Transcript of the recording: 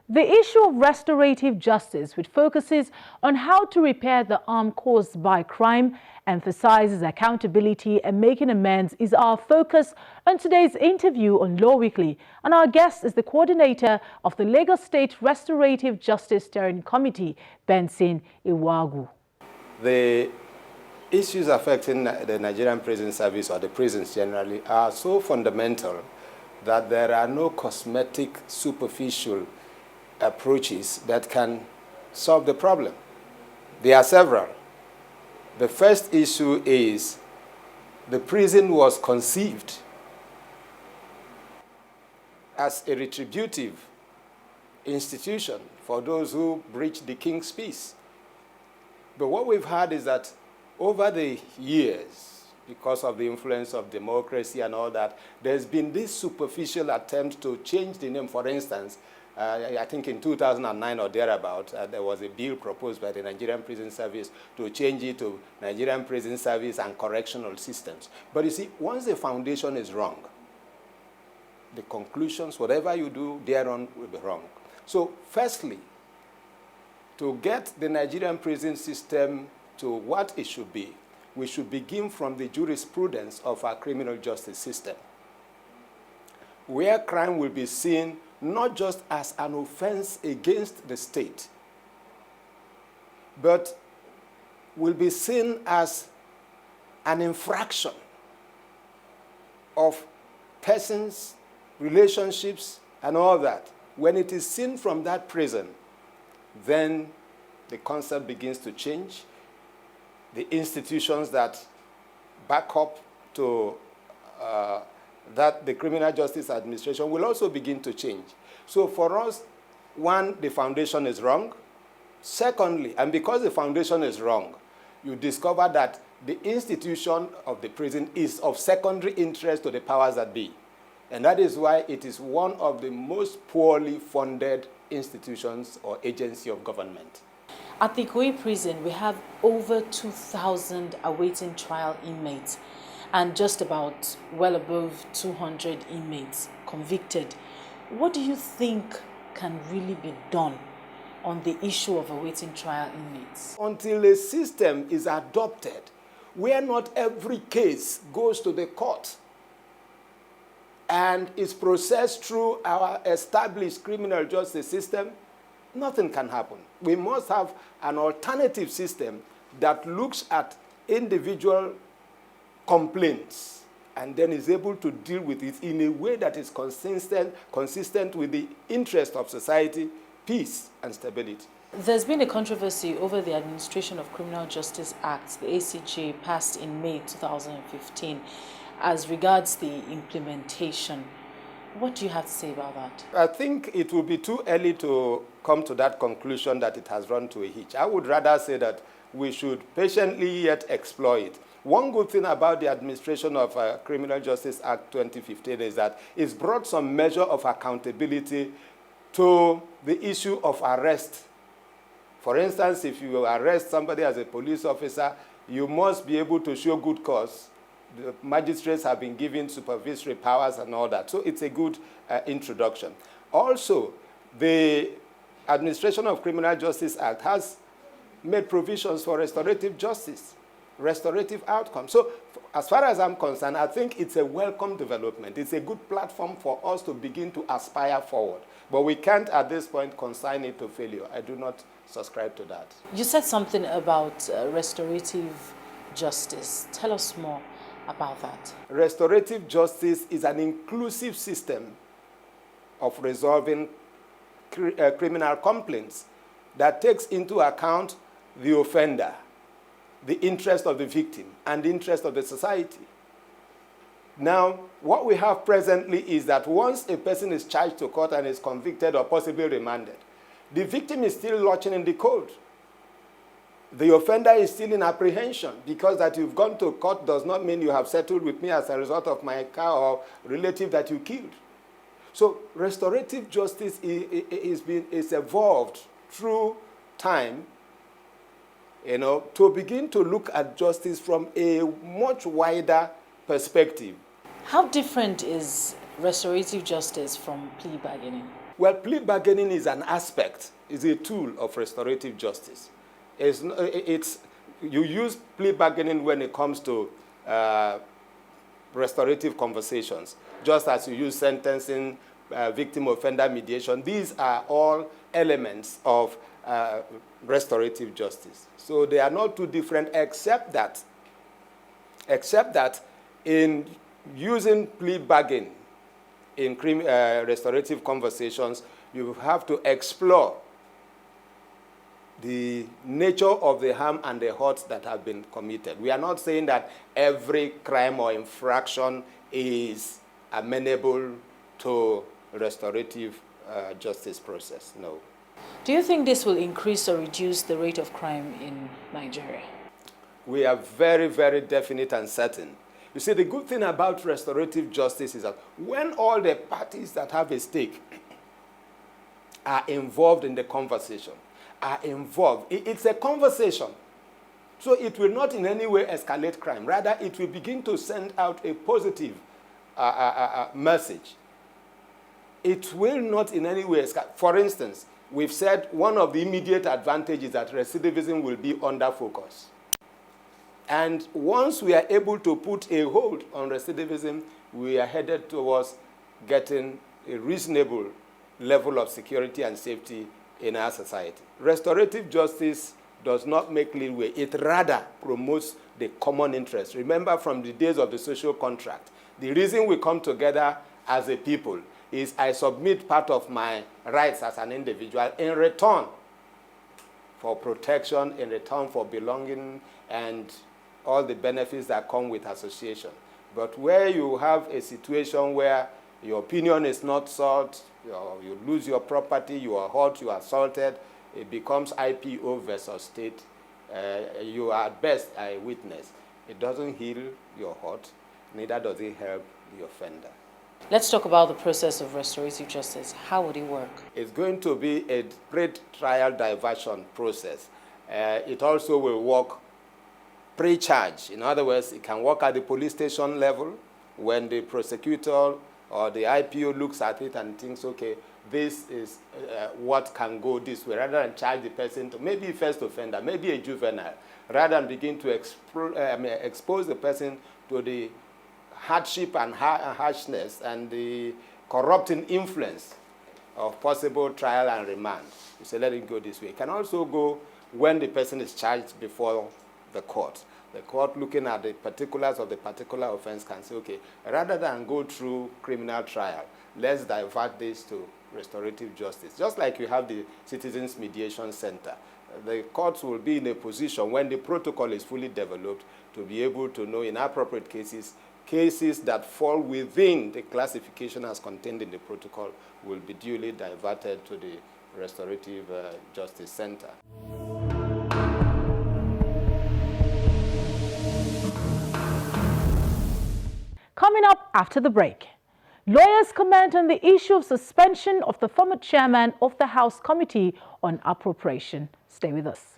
The issue of restorative justice, which focuses on how to repair the harm caused by crime, emphasizes accountability and making amends, is our focus on today's interview on Law Weekly. And our guest is the coordinator of the Lagos State Restorative Justice Steering Committee, Benson Iwuagwu. The issues affecting the Nigerian prison service, or the prisons generally, are so fundamental that there are no cosmetic, superficial approaches that can solve the problem. There are several. The first issue is the prison was conceived as a retributive institution for those who breached the king's peace. But what we've had is that over the years, because of the influence of democracy and all that, there's been this superficial attempt to change the name. For instance, I think in 2009 or thereabout, there was a bill proposed by the Nigerian Prison Service to change it to Nigerian Prison Service and Correctional Systems. But you see, once the foundation is wrong, the conclusions, whatever you do thereon, will be wrong. So firstly, to get the Nigerian prison system to what it should be, we should begin from the jurisprudence of our criminal justice system, where crime will be seen not just as an offense against the state, but will be seen as an infraction of persons, relationships, and all that. When it is seen from that prison, then the concept begins to change. The institutions that back up to that the criminal justice administration will also begin to change. So for us, one, the foundation is wrong. Secondly, and because the foundation is wrong, you discover that the institution of the prison is of secondary interest to the powers that be. And that is why it is one of the most poorly funded institutions or agency of government. At the Ikoyi prison, we have over 2,000 awaiting trial inmates and just about well above 200 inmates convicted. What do you think can really be done on the issue of awaiting trial inmates? Until a system is adopted where not every case goes to the court and is processed through our established criminal justice system, nothing can happen. We must have an alternative system that looks at individual complaints and then is able to deal with it in a way that is consistent with the interest of society, peace, and stability. There's been a controversy over the Administration of Criminal Justice Act, the ACJ, passed in May 2015, as regards the implementation. What do you have to say about that? I think it would be too early to come to that conclusion that it has run to a hitch. I would rather say that we should patiently yet explore it. One good thing about the administration of Criminal Justice Act 2015 is that it's brought some measure of accountability to the issue of arrest. For instance, if you arrest somebody as a police officer, you must be able to show good cause. The magistrates have been given supervisory powers and all that. So it's a good introduction. Also, the Administration of Criminal Justice Act has made provisions for restorative justice, restorative outcomes. So as far as I'm concerned, I think it's a welcome development. It's a good platform for us to begin to aspire forward. But we can't at this point consign it to failure. I do not subscribe to that. You said something about restorative justice. Tell us more about that. Restorative justice is an inclusive system of resolving criminal complaints that takes into account the offender, the interest of the victim, and the interest of the society. Now, what we have presently is that once a person is charged to court and is convicted or possibly remanded, the victim is still lodging in the cold. The offender is still in apprehension, because that you've gone to court does not mean you have settled with me as a result of my car or relative that you killed. So restorative justice is evolved through time, to begin to look at justice from a much wider perspective. How different is restorative justice from plea bargaining? Well, plea bargaining is an aspect, is a tool of restorative justice. You use plea bargaining when it comes to restorative conversations, just as you use sentencing, victim-offender mediation. These are all elements of restorative justice. So they are not too different, except that in using plea bargaining in restorative conversations, you have to explore the nature of the harm and the hurt that have been committed. We are not saying that every crime or infraction is amenable to restorative justice process. No. Do you think this will increase or reduce the rate of crime in Nigeria? We are very, very definite and certain. You see, the good thing about restorative justice is that when all the parties that have a stake are involved in the conversation, it's a conversation. So it will not in any way escalate crime. Rather, it will begin to send out a positive message. It will not in any way escalate. For instance, we've said one of the immediate advantages that recidivism will be under focus. And once we are able to put a hold on recidivism, we are headed towards getting a reasonable level of security and safety in our society. Restorative justice does not make leeway. It rather promotes the common interest. Remember from the days of the social contract, the reason we come together as a people is I submit part of my rights as an individual in return for protection, in return for belonging, and all the benefits that come with association. But where you have a situation where your opinion is not sought, you lose your property, you are hurt, you are assaulted, it becomes IPO versus state. You are at best a witness. It doesn't heal your hurt, neither does it help the offender. Let's talk about the process of restorative justice. How would it work? It's going to be a pre-trial diversion process. It also will work pre-charge. In other words, it can work at the police station level when the prosecutor or the IPO looks at it and thinks, okay, this is what can go this way, rather than charge the person to maybe a first offender, maybe a juvenile, rather than begin to expose the person to the hardship and harshness and the corrupting influence of possible trial and remand. You say, let it go this way. It can also go when the person is charged before the court. The court, looking at the particulars of the particular offense, can say, okay, rather than go through criminal trial, let's divert this to restorative justice. Just like you have the Citizens Mediation Center, the courts will be in a position when the protocol is fully developed to be able to know in appropriate cases that fall within the classification as contained in the protocol will be duly diverted to the Restorative Justice Center. Coming up after the break, lawyers comment on the issue of suspension of the former chairman of the House Committee on Appropriation. Stay with us.